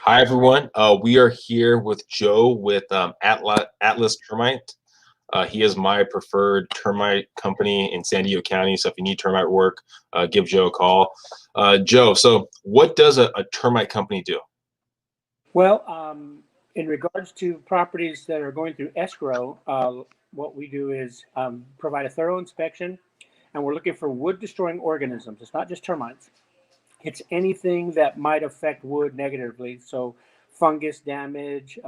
Hi, everyone. We are here with Joe with Atlas Termite. He is my preferred termite company in San Diego County. So if you need termite work, give Joe a call. Joe, so what does a termite company do? Well, in regards to properties that are going through escrow, what we do is provide a thorough inspection, and we're looking for wood-destroying organisms. It's not just termites. It's anything that might affect wood negatively. So fungus damage,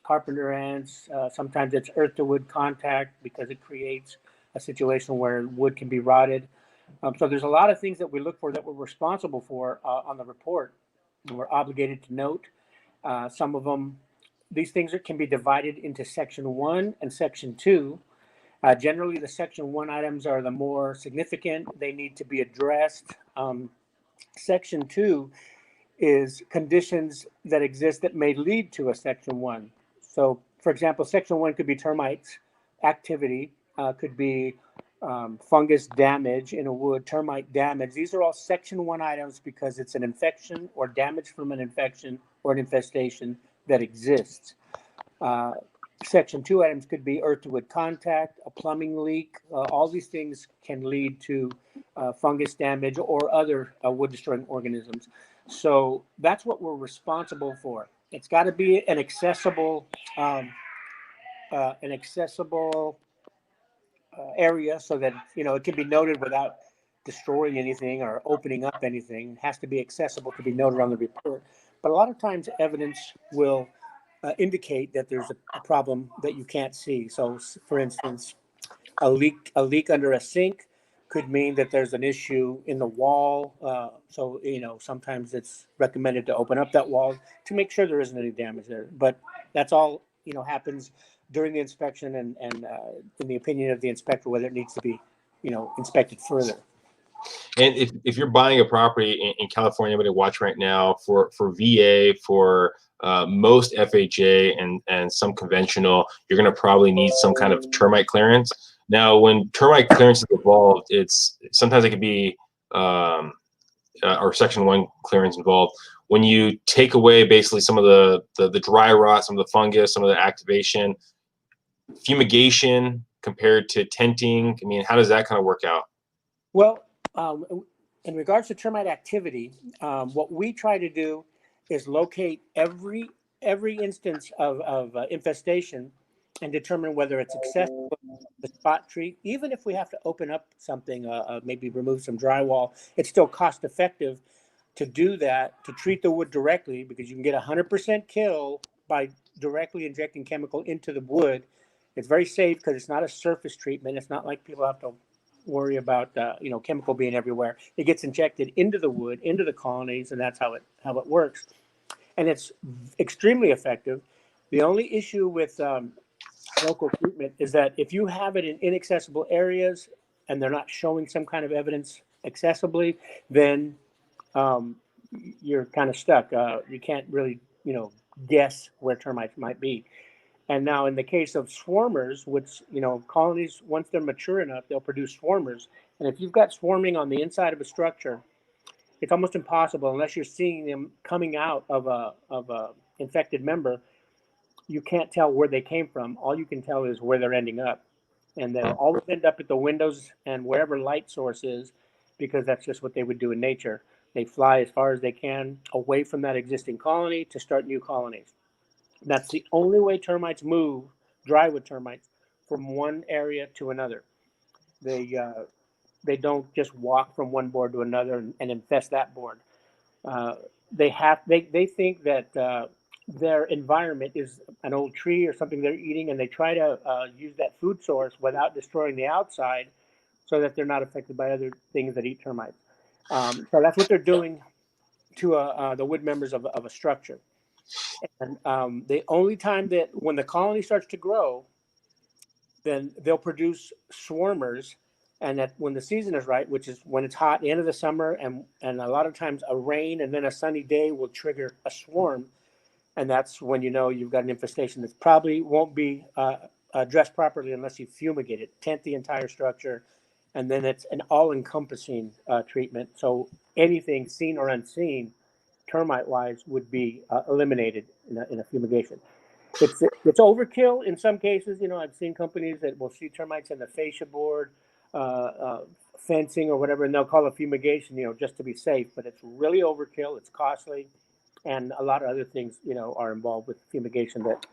carpenter ants, sometimes it's earth to wood contact because it creates a situation where wood can be rotted. So there's a lot of things that we look for that we're responsible for on the report. And we're obligated to note. Some of them, these things can be divided into section one and section two. Generally, the section one items are the more significant. They need to be addressed. Section two is conditions that exist that may lead to a section one. So, for example, section one could be termites activity, could be fungus damage in a wood, termite damage. These are all section one items because it's an infection or damage from an infection or an infestation that exists. Uh, Section two items could be earth to wood contact, a plumbing leak. All these things can lead to fungus damage or other wood destroying organisms. So that's what we're responsible for. It's got to be um, an accessible area so that it can be noted without destroying anything or opening up anything. It has to be accessible to be noted on the report. But a lot of times, evidence will indicate that there's a problem that you can't see. So, for instance, a leak under a sink could mean that there's an issue in the wall. So sometimes it's recommended to open up that wall to make sure there isn't any damage there. But that's all happens during the inspection and in the opinion of the inspector whether it needs to be inspected further. And if you're buying a property in California, anybody watch right now for VA, for most FHA and some conventional, you're going to probably need some kind of termite clearance. Now, when termite clearance is involved, it's sometimes it can be or section one clearance involved. When you take away basically some of the dry rot, some of the fungus, some of the activation, fumigation compared to tenting, I mean, how does that kind of work out? Well, in regards to termite activity, what we try to do is locate every instance of infestation and determine whether it's accessible to spot treat. Even if we have to open up something, maybe remove some drywall, it's still cost effective to do that, to treat the wood directly, because you can get 100% kill by directly injecting chemical into the wood. It's very safe because it's not a surface treatment. It's not like people have to worry about chemical being everywhere. It gets injected into the wood, into the colonies, and that's how it works. And it's extremely effective. The only issue with local treatment is that if you have it in inaccessible areas and they're not showing some kind of evidence accessibly, then um, you're kind of stuck. You can't really, guess where termites might be. And now, in the case of swarmers, which, colonies, once they're mature enough, they'll produce swarmers. And if you've got swarming on the inside of a structure, it's almost impossible unless you're seeing them coming out of a infected member. You can't tell where they came from. All you can tell is where they're ending up, and they'll always end up at the windows and wherever light source is, because that's just what they would do in nature. They fly as far as they can away from that existing colony to start new colonies. That's the only way termites move, drywood termites, from one area to another. They they don't just walk from one board to another and infest that board. Uh, they think that their environment is an old tree or something they're eating, and they try to use that food source without destroying the outside, so that they're not affected by other things that eat termites. So that's what they're doing to the wood members of a structure. And the only time that when the colony starts to grow, then they'll produce swarmers. And that when the season is right, which is when it's hot, the end of the summer, and a lot of times a rain and then a sunny day will trigger a swarm. And that's when you've got an infestation that probably won't be addressed properly unless you fumigate it, tent the entire structure, and then it's an all-encompassing treatment. So anything seen or unseen termite wise would be eliminated in a fumigation. It's overkill in some cases. I've seen companies that will see termites in the fascia board, uh, uh, fencing or whatever, and they'll call it fumigation, just to be safe. But it's really overkill. It's costly, and a lot of other things, are involved with fumigation that.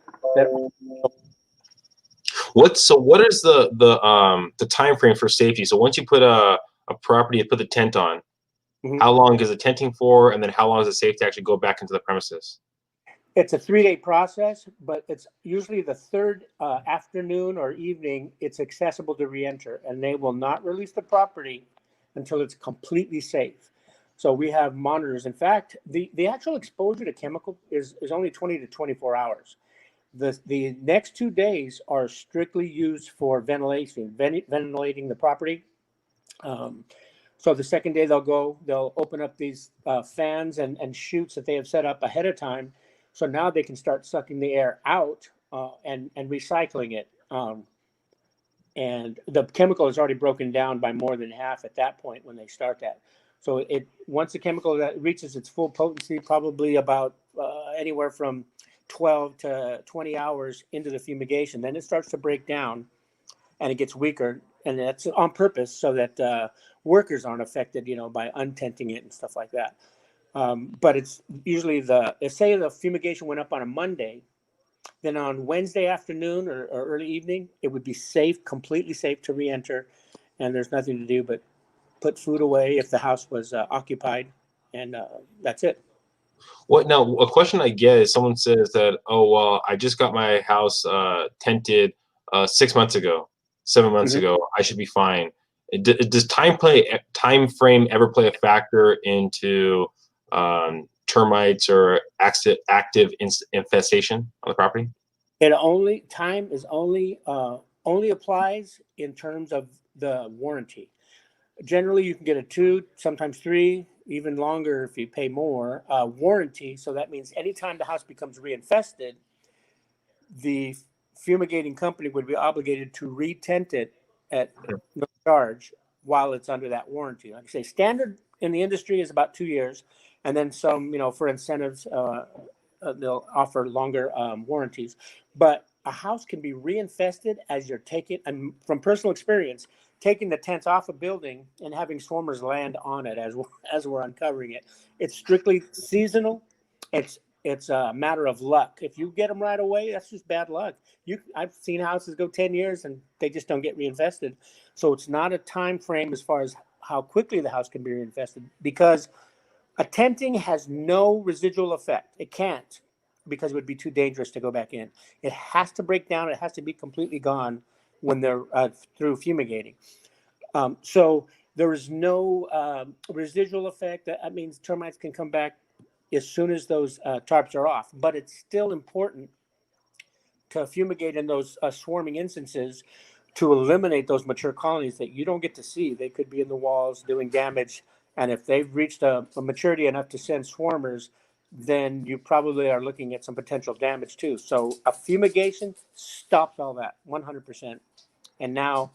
What is the time frame for safety? So once you put a property, you put the tent on. Mhm. How long is the tenting for, and then how long is it safe to actually go back into the premises? It's a 3-day process, but it's usually the third afternoon or evening it's accessible to re-enter, and they will not release the property until it's completely safe. So we have monitors. In fact, the actual exposure to chemical is only 20 to 24 hours. The next 2 days are strictly used for ventilating the property. Um, so the second day they'll open up these fans and chutes that they have set up ahead of time. So now they can start sucking the air out and recycling it. And the chemical is already broken down by more than half at that point when they start that. So once the chemical that reaches its full potency, probably about anywhere from 12 to 20 hours into the fumigation, then it starts to break down and it gets weaker, and that's on purpose so that workers aren't affected, by untenting it and stuff like that. But it's usually say the fumigation went up on a Monday, then on Wednesday afternoon or early evening, it would be safe, completely safe to re-enter, and there's nothing to do but put food away if the house was occupied, and that's it. What now? A question I get is someone says that, oh well, I just got my house tented 6 months ago, 7 months Mhm. ago. I should be fine. Does time frame ever play a factor into termites or active infestation on the property? Time is only applies in terms of the warranty. Generally, you can get a 2, sometimes 3, even longer if you pay more warranty. So that means anytime the house becomes reinfested, the fumigating company would be obligated to re-tent it at no charge while it's under that warranty. Like I say, standard in the industry is about 2 years, and then some, for incentives, they'll offer longer warranties. But a house can be reinfested as you're taking, and from personal experience, taking the tents off a building and having swarmers land on it as we're uncovering it. It's strictly seasonal. It's a matter of luck. If you get them right away, that's just bad luck. I've seen houses go 10 years and they just don't get reinfested. So it's not a time frame as far as how quickly the house can be reinfested, because a tenting has no residual effect. It can't, because it would be too dangerous to go back in. It has to break down. It has to be completely gone when they're through fumigating. So there is no residual effect. That means termites can come back as soon as those tarps are off. But it's still important to fumigate in those swarming instances to eliminate those mature colonies that you don't get to see. They could be in the walls doing damage. And if they've reached a maturity enough to send swarmers, then you probably are looking at some potential damage too. So a fumigation stops all that 100%. And now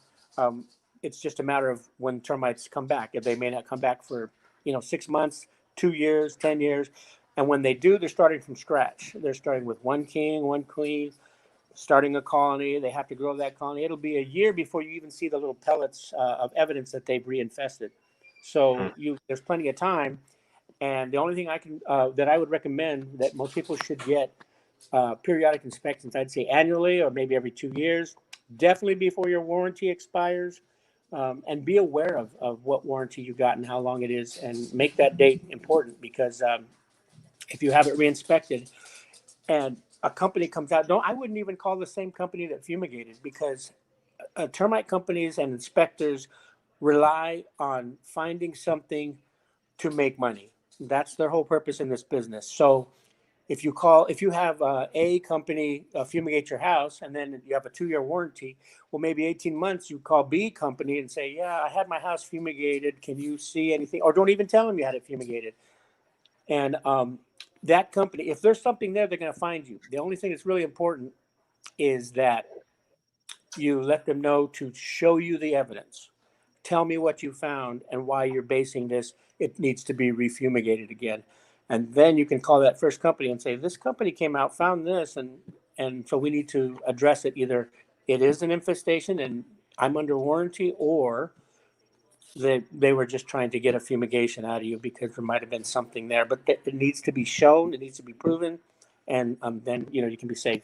it's just a matter of when termites come back. If they may not come back for 6 months, 2 years, 10 years, and when they do, they're starting from scratch. They're starting with one king, one queen, starting a colony. They have to grow that colony. It'll be a year before you even see the little pellets of evidence that they've reinfested. So there's plenty of time. And the only thing that I would recommend that most people should get periodic inspections, I'd say annually or maybe every 2 years, definitely before your warranty expires, and be aware of what warranty you got and how long it is, and make that date important, because if you have it reinspected and a company comes out, I wouldn't even call the same company that fumigated, because termite companies and inspectors rely on finding something to make money. That's their whole purpose in this business. So if you have a company fumigate your house, and then you have a 2-year warranty, well, maybe 18 months you call B company and say, yeah, I had my house fumigated, can you see anything? Or don't even tell them you had it fumigated. And that company, if there's something there, they're going to find you. The only thing that's really important is that you let them know to show you the evidence. Tell me what you found and why you're basing this. It needs to be refumigated again. And then you can call that first company and say, this company came out, found this, and so we need to address it. Either it is an infestation and I'm under warranty, or they were just trying to get a fumigation out of you because there might have been something there. But it needs to be shown, it needs to be proven, and then you can be safe.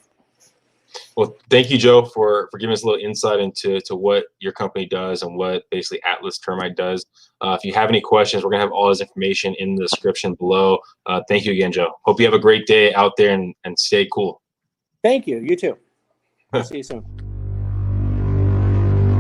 Well, thank you, Joe, for giving us a little insight into what your company does and what basically Atlas Termite does. If you have any questions, we're going to have all this information in the description below. Thank you again, Joe. Hope you have a great day out there and stay cool. Thank you. You too. We'll see you soon.